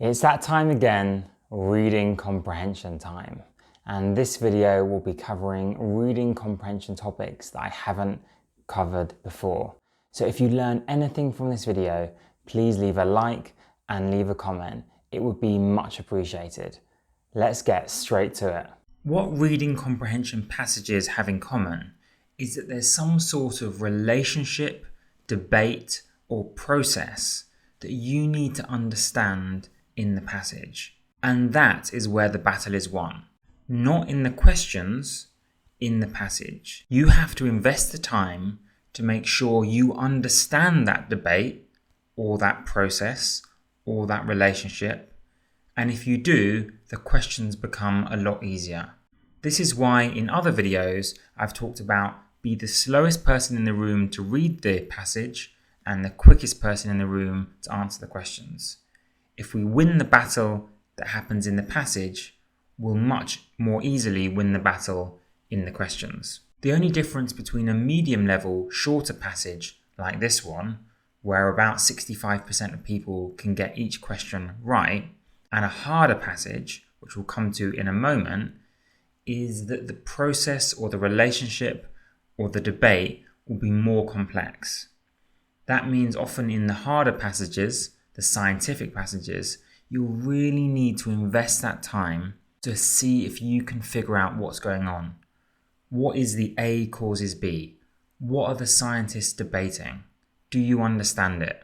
It's that time again, reading comprehension time. And this video will be covering reading comprehension topics that I haven't covered before. So if you learn anything from this video, please leave a like and leave a comment. It would be much appreciated. Let's get straight to it. What reading comprehension passages have in common is that there's some sort of relationship, debate, or process that you need to understand in the passage. And that is where the battle is won. Not in the questions, in the passage. You have to invest the time to make sure you understand that debate or that process or that relationship. And if you do, the questions become a lot easier. This is why in other videos I've talked about be the slowest person in the room to read the passage and the quickest person in the room to answer the questions. If we win the battle that happens in the passage, we'll much more easily win the battle in the questions. The only difference between a medium level, shorter passage like this one, where about 65% of people can get each question right, and a harder passage, which we'll come to in a moment, is that the process or the relationship or the debate will be more complex. That means often in the harder passages, the scientific passages, you'll really need to invest that time to see if you can figure out what's going on. What is the A causes B? What are the scientists debating? Do you understand it?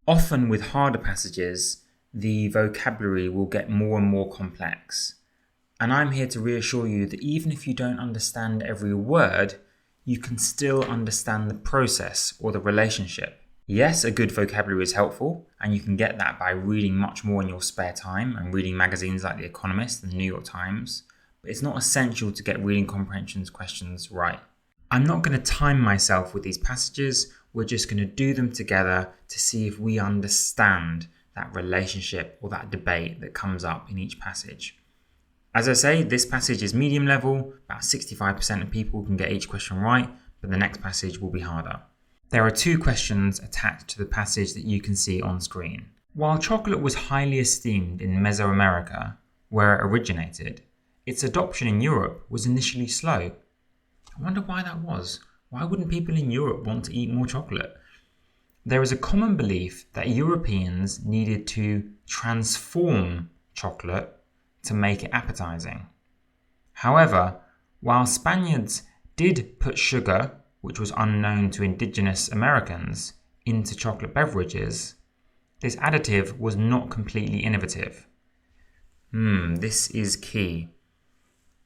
Often with harder passages, the vocabulary will get more and more complex. And I'm here to reassure you that even if you don't understand every word, you can still understand the process or the relationship. Yes, a good vocabulary is helpful, and you can get that by reading much more in your spare time and reading magazines like The Economist and The New York Times, but it's not essential to get reading comprehension questions right. I'm not going to time myself with these passages, we're just going to do them together to see if we understand that relationship or that debate that comes up in each passage. As I say, this passage is medium level, about 65% of people can get each question right, but the next passage will be harder. There are two questions attached to the passage that you can see on screen. While chocolate was highly esteemed in Mesoamerica, where it originated, its adoption in Europe was initially slow. I wonder why that was. Why wouldn't people in Europe want to eat more chocolate? There is a common belief that Europeans needed to transform chocolate to make it appetizing. However, while Spaniards did put sugar, which was unknown to indigenous Americans, into chocolate beverages, this additive was not completely innovative. This is key.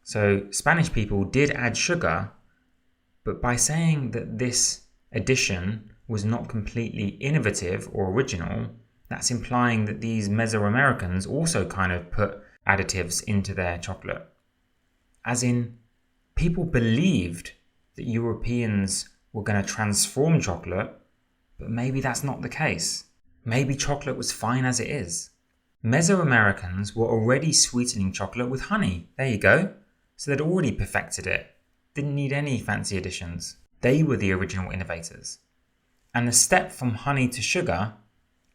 So Spanish people did add sugar, but by saying that this addition was not completely innovative or original, that's implying that these Mesoamericans also kind of put additives into their chocolate. As in, people believed that Europeans were going to transform chocolate, but maybe that's not the case. Maybe chocolate was fine as it is. Mesoamericans were already sweetening chocolate with honey. There you go. So they'd already perfected it. Didn't need any fancy additions. They were the original innovators. And the step from honey to sugar,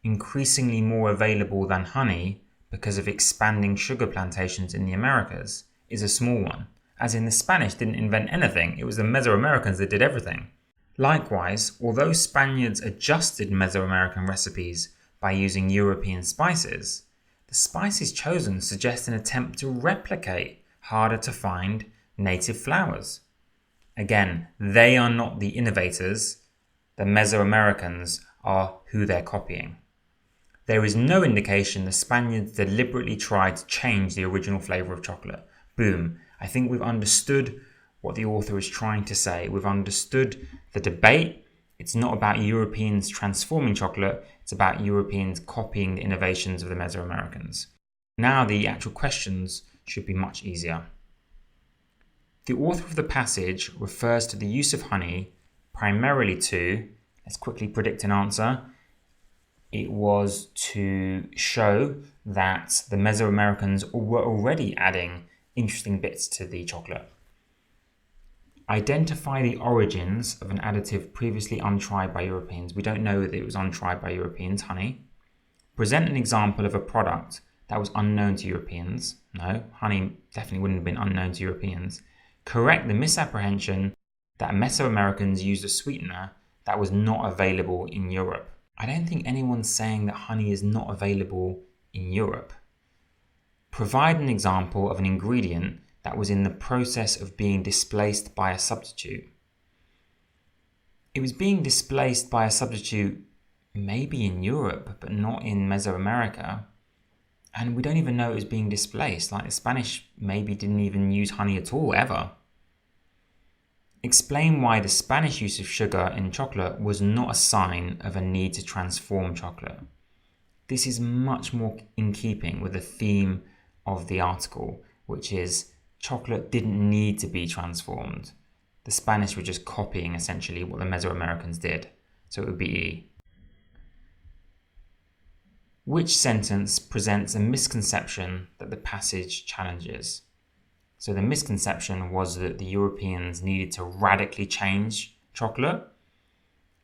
increasingly more available than honey because of expanding sugar plantations in the Americas, is a small one. As in, the Spanish didn't invent anything, it was the Mesoamericans that did everything. Likewise, although Spaniards adjusted Mesoamerican recipes by using European spices, the spices chosen suggest an attempt to replicate harder to find native flours. Again, they are not the innovators, the Mesoamericans are who they're copying. There is no indication the Spaniards deliberately tried to change the original flavour of chocolate. Boom. I think we've understood what the author is trying to say. We've understood the debate. It's not about Europeans transforming chocolate. It's about Europeans copying the innovations of the Mesoamericans. Now the actual questions should be much easier. The author of the passage refers to the use of honey primarily to, let's quickly predict an answer. It was to show that the Mesoamericans were already adding interesting bits to the chocolate. Identify the origins of an additive previously untried by Europeans. We don't know that it was untried by Europeans, honey. Present an example of a product that was unknown to Europeans. No, honey definitely wouldn't have been unknown to Europeans. Correct the misapprehension that Mesoamericans used a sweetener that was not available in Europe. I don't think anyone's saying that honey is not available in Europe. Provide an example of an ingredient that was in the process of being displaced by a substitute. It was being displaced by a substitute maybe in Europe, but not in Mesoamerica. And we don't even know it was being displaced. Like the Spanish maybe didn't even use honey at all, ever. Explain why the Spanish use of sugar in chocolate was not a sign of a need to transform chocolate. This is much more in keeping with the theme of the article, which is chocolate didn't need to be transformed. The Spanish were just copying essentially what the Mesoamericans did. So it would be E. Which sentence presents a misconception that the passage challenges? So the misconception was that the Europeans needed to radically change chocolate,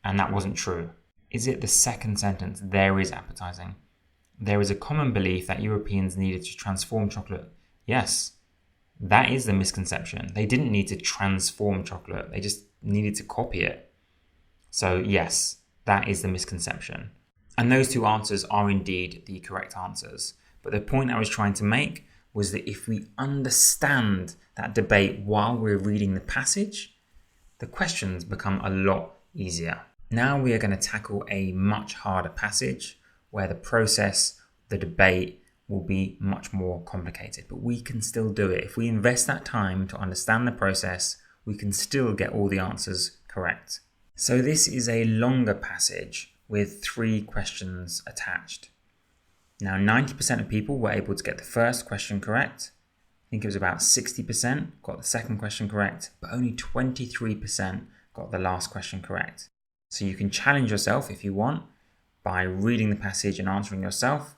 and that wasn't true. Is it the second sentence? There is appetizing. There is a common belief that Europeans needed to transform chocolate. Yes, that is the misconception. They didn't need to transform chocolate. They just needed to copy it. So yes, that is the misconception. And those two answers are indeed the correct answers. But the point I was trying to make was that if we understand that debate while we're reading the passage, the questions become a lot easier. Now we are going to tackle a much harder passage where the process, the debate will be much more complicated. But we can still do it. If we invest that time to understand the process, we can still get all the answers correct. So this is a longer passage with 3 questions attached. Now, 90% of people were able to get the first question correct. I think it was about 60% got the second question correct, but only 23% got the last question correct. So you can challenge yourself if you want by reading the passage and answering yourself,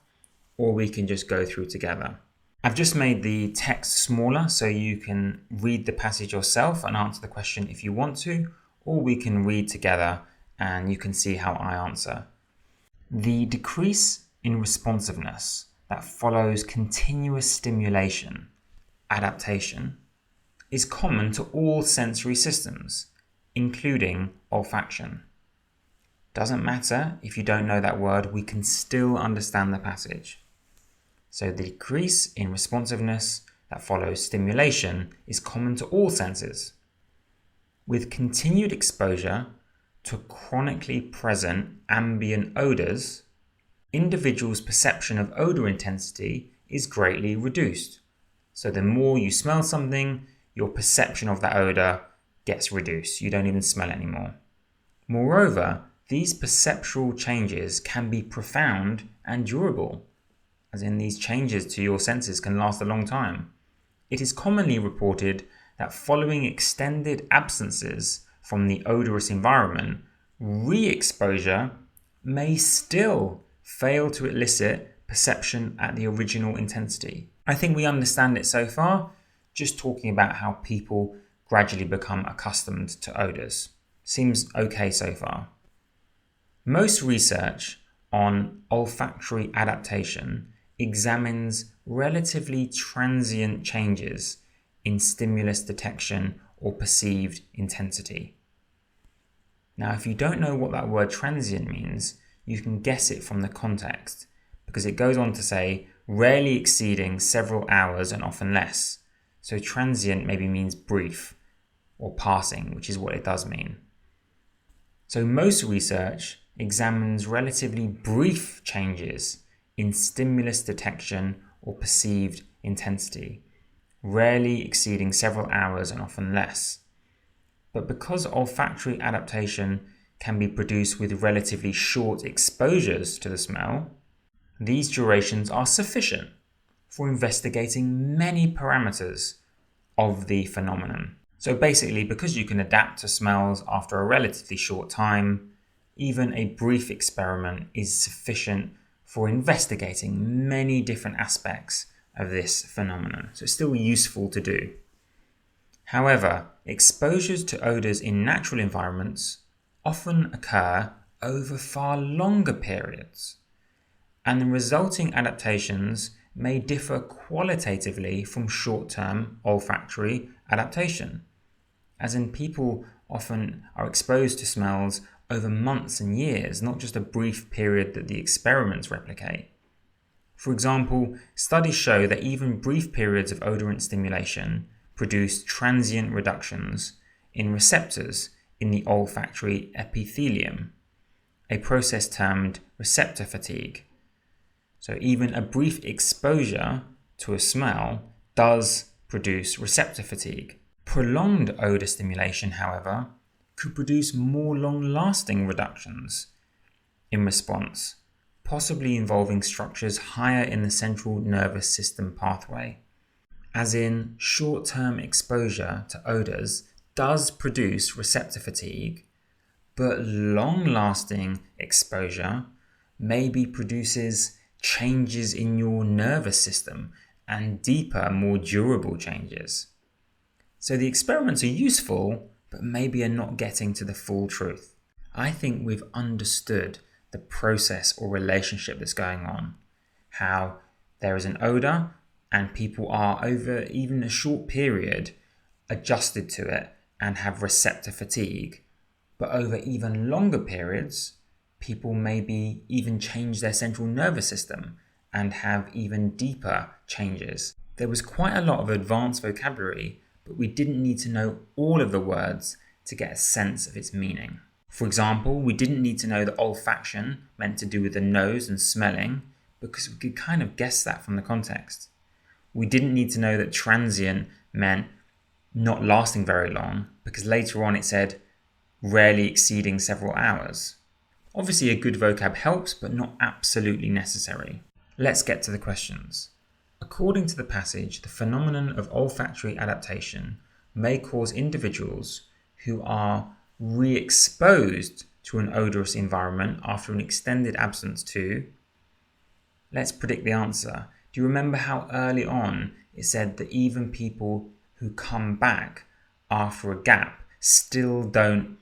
or we can just go through together. I've just made the text smaller so you can read the passage yourself and answer the question if you want to, or we can read together and you can see how I answer. The decrease in responsiveness that follows continuous stimulation, adaptation, is common to all sensory systems, including olfaction. Doesn't matter if you don't know that word, we can still understand the passage. So the decrease in responsiveness that follows stimulation is common to all senses. With continued exposure to chronically present ambient odors, individuals' perception of odor intensity is greatly reduced. So the more you smell something, your perception of that odor gets reduced. You don't even smell it anymore. Moreover, these perceptual changes can be profound and durable, as in these changes to your senses can last a long time. It is commonly reported that following extended absences from the odorous environment, re-exposure may still fail to elicit perception at the original intensity. I think we understand it so far, just talking about how people gradually become accustomed to odors. Seems okay so far. Most research on olfactory adaptation examines relatively transient changes in stimulus detection or perceived intensity. Now, if you don't know what that word transient means, you can guess it from the context, because it goes on to say rarely exceeding several hours and often less. So transient maybe means brief or passing, which is what it does mean. So most research examines relatively brief changes in stimulus detection or perceived intensity, rarely exceeding several hours and often less. But because olfactory adaptation can be produced with relatively short exposures to the smell, these durations are sufficient for investigating many parameters of the phenomenon. So basically, because you can adapt to smells after a relatively short time, even a brief experiment is sufficient for investigating many different aspects of this phenomenon. So it's still useful to do. However, exposures to odours in natural environments often occur over far longer periods, and the resulting adaptations may differ qualitatively from short-term olfactory adaptation, as in people often are exposed to smells over months and years, not just a brief period that the experiments replicate. For example, studies show that even brief periods of odorant stimulation produce transient reductions in receptors in the olfactory epithelium, a process termed receptor fatigue. So even a brief exposure to a smell does produce receptor fatigue. Prolonged odor stimulation, however, could produce more long-lasting reductions in response, possibly involving structures higher in the central nervous system pathway. As in, short-term exposure to odors does produce receptor fatigue, but long-lasting exposure maybe produces changes in your nervous system and deeper, more durable changes. So the experiments are useful, but maybe are not getting to the full truth. I think we've understood the process or relationship that's going on, how there is an odor and people are over even a short period adjusted to it and have receptor fatigue, but over even longer periods, people maybe even change their central nervous system and have even deeper changes. There was quite a lot of advanced vocabulary, but we didn't need to know all of the words to get a sense of its meaning. For example, we didn't need to know that olfaction meant to do with the nose and smelling, because we could kind of guess that from the context. We didn't need to know that transient meant not lasting very long, because later on it said rarely exceeding several hours. Obviously a good vocab helps, but not absolutely necessary. Let's get to the questions. According to the passage, the phenomenon of olfactory adaptation may cause individuals who are re-exposed to an odorous environment after an extended absence to... Let's predict the answer. Do you remember how early on it said that even people who come back after a gap still don't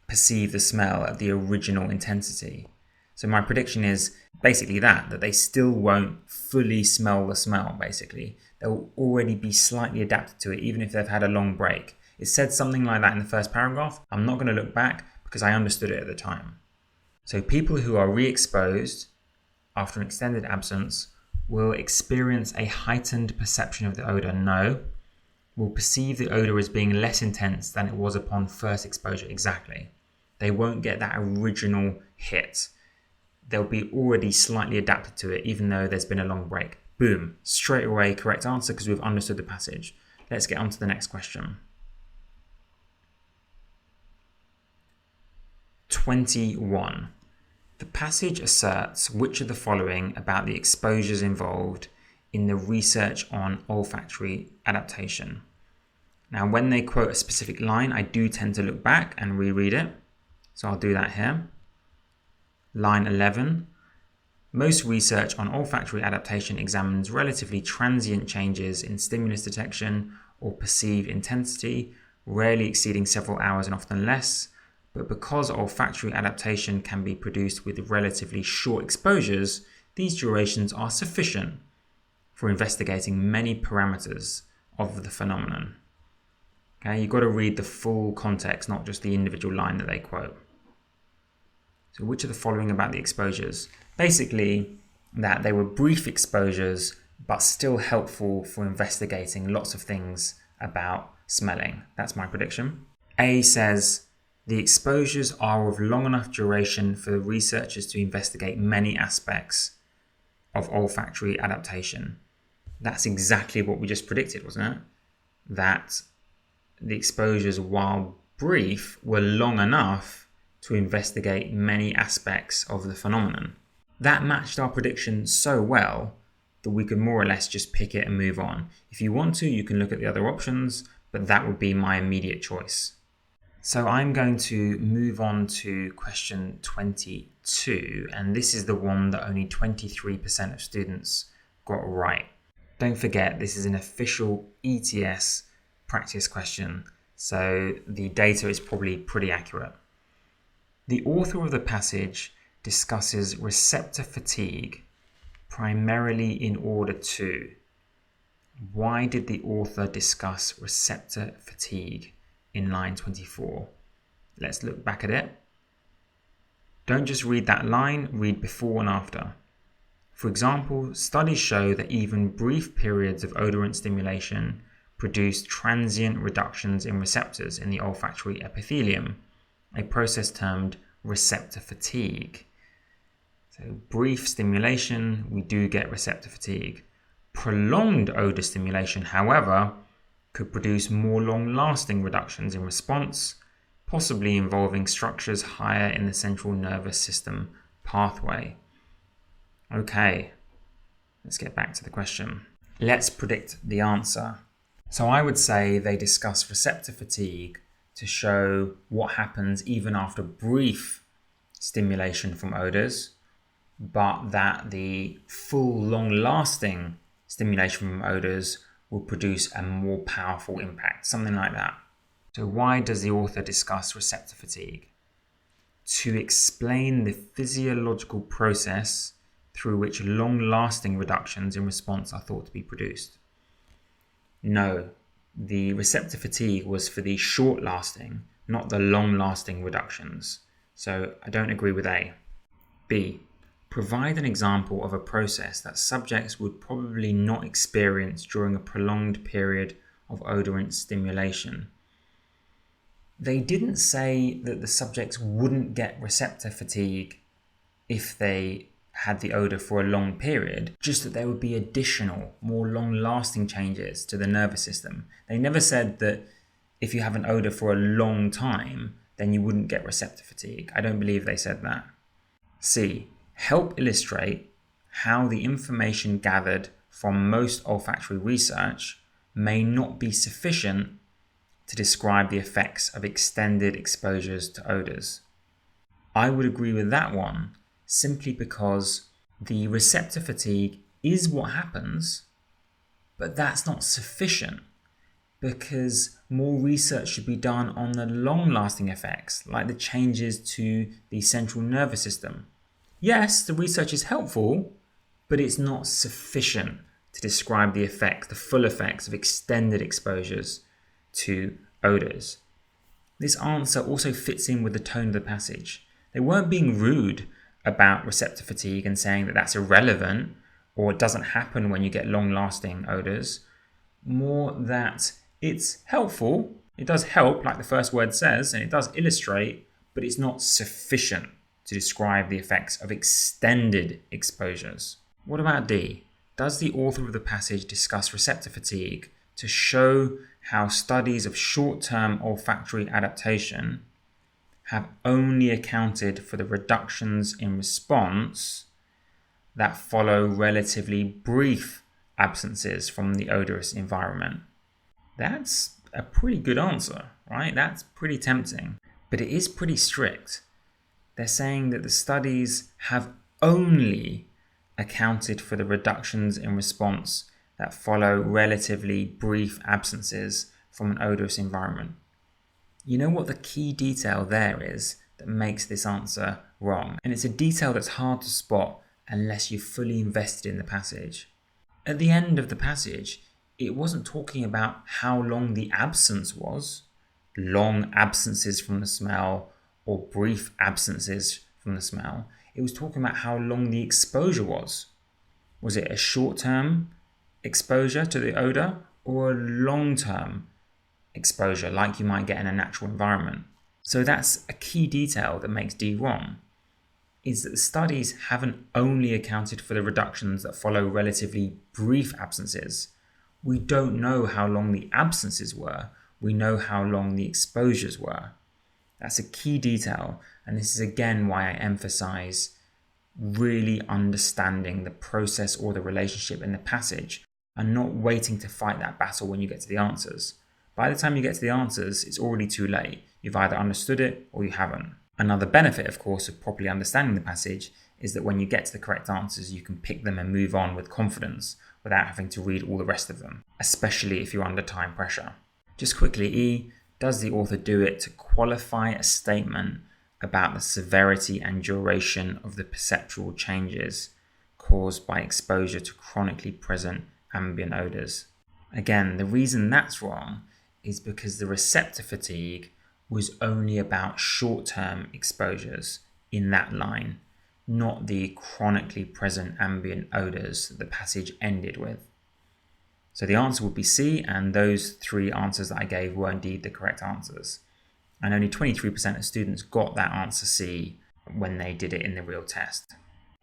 perceive the smell at the original intensity? So my prediction is basically that they still won't fully smell the smell, basically. They'll already be slightly adapted to it, even if they've had a long break. It said something like that in the first paragraph. I'm not going to look back because I understood it at the time. So people who are re-exposed after an extended absence will experience a heightened perception of the odor. No, will perceive the odor as being less intense than it was upon first exposure. Exactly. They won't get that original hit. They'll be already slightly adapted to it, even though there's been a long break. Boom, straight away correct answer because we've understood the passage. Let's get on to the next question. 21. The passage asserts which of the following about the exposures involved in the research on olfactory adaptation. Now, when they quote a specific line, I do tend to look back and reread it. So I'll do that here. Line 11. Most research on olfactory adaptation examines relatively transient changes in stimulus detection or perceived intensity, rarely exceeding several hours and often less. But because olfactory adaptation can be produced with relatively short exposures, these durations are sufficient for investigating many parameters of the phenomenon. Okay, you've got to read the full context, not just the individual line that they quote. So which of the following about the exposures? Basically, that they were brief exposures, but still helpful for investigating lots of things about smelling. That's my prediction. A says, the exposures are of long enough duration for the researchers to investigate many aspects of olfactory adaptation. That's exactly what we just predicted, wasn't it? That the exposures, while brief, were long enough to investigate many aspects of the phenomenon. That matched our prediction so well that we could more or less just pick it and move on. If you want to, you can look at the other options, but that would be my immediate choice. So I'm going to move on to question 22, and this is the one that only 23% of students got right. Don't forget, this is an official ETS practice question, so the data is probably pretty accurate. The author of the passage discusses receptor fatigue primarily in order to. Why did the author discuss receptor fatigue in line 24? Let's look back at it. Don't just read that line, read before and after. For example, studies show that even brief periods of odorant stimulation produce transient reductions in receptors in the olfactory epithelium, a process termed receptor fatigue. So brief stimulation, we do get receptor fatigue. Prolonged odor stimulation, however, could produce more long-lasting reductions in response, possibly involving structures higher in the central nervous system pathway. Okay, let's get back to the question. Let's predict the answer. So I would say they discuss receptor fatigue to show what happens even after brief stimulation from odors, but that the full long-lasting stimulation from odors will produce a more powerful impact, something like that. So why does the author discuss receptor fatigue? To explain the physiological process through which long-lasting reductions in response are thought to be produced. No, the receptor fatigue was for the short-lasting, not the long-lasting reductions. So I don't agree with A. B. Provide an example of a process that subjects would probably not experience during a prolonged period of odorant stimulation. They didn't say that the subjects wouldn't get receptor fatigue if they had the odor for a long period, just that there would be additional, more long-lasting changes to the nervous system. They never said that if you have an odor for a long time, then you wouldn't get receptor fatigue. I don't believe they said that. C. Help illustrate how the information gathered from most olfactory research may not be sufficient to describe the effects of extended exposures to odors. I would agree with that one, simply because the receptor fatigue is what happens, but that's not sufficient, because more research should be done on the long-lasting effects, like the changes to the central nervous system. Yes, the research is helpful, but it's not sufficient to describe the effects, the full effects of extended exposures to odors. This answer also fits in with the tone of the passage. They weren't being rude about receptor fatigue and saying that that's irrelevant or it doesn't happen when you get long-lasting odors. More that it's helpful, it does help, like the first word says, and it does illustrate, but it's not sufficient to describe the effects of extended exposures. What about D? Does the author of the passage discuss receptor fatigue to show how studies of short-term olfactory adaptation have only accounted for the reductions in response that follow relatively brief absences from the odorous environment? That's a pretty good answer, right? That's pretty tempting, but it is pretty strict. They're saying that the studies have only accounted for the reductions in response that follow relatively brief absences from an odorous environment. You know what the key detail there is that makes this answer wrong? And it's a detail that's hard to spot unless you're fully invested in the passage. At the end of the passage, it wasn't talking about how long the absence was, long absences from the smell or brief absences from the smell. It was talking about how long the exposure was. Was it a short-term exposure to the odor or a long-term exposure like you might get in a natural environment? So that's a key detail that makes D wrong, is that the studies haven't only accounted for the reductions that follow relatively brief absences. We don't know how long the absences were. We know how long the exposures were. That's a key detail, and this is again why I emphasize really understanding the process or the relationship in the passage and not waiting to fight that battle when you get to the answers. By the time you get to the answers, it's already too late. You've either understood it or you haven't. Another benefit, of course, of properly understanding the passage is that when you get to the correct answers, you can pick them and move on with confidence without having to read all the rest of them, especially if you're under time pressure. Just quickly, E, does the author do it to qualify a statement about the severity and duration of the perceptual changes caused by exposure to chronically present ambient odours. Again, the reason that's wrong is because the receptor fatigue was only about short-term exposures in that line, not the chronically present ambient odours that the passage ended with. So the answer would be C, and those three answers that I gave were indeed the correct answers. And only 23% of students got that answer C when they did it in the real test.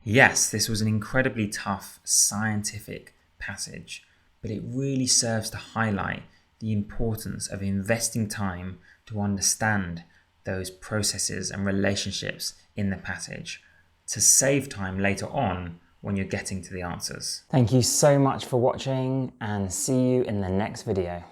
Yes, this was an incredibly tough scientific passage, but it really serves to highlight the importance of investing time to understand those processes and relationships in the passage to save time later on when you're getting to the answers. Thank you so much for watching, and see you in the next video.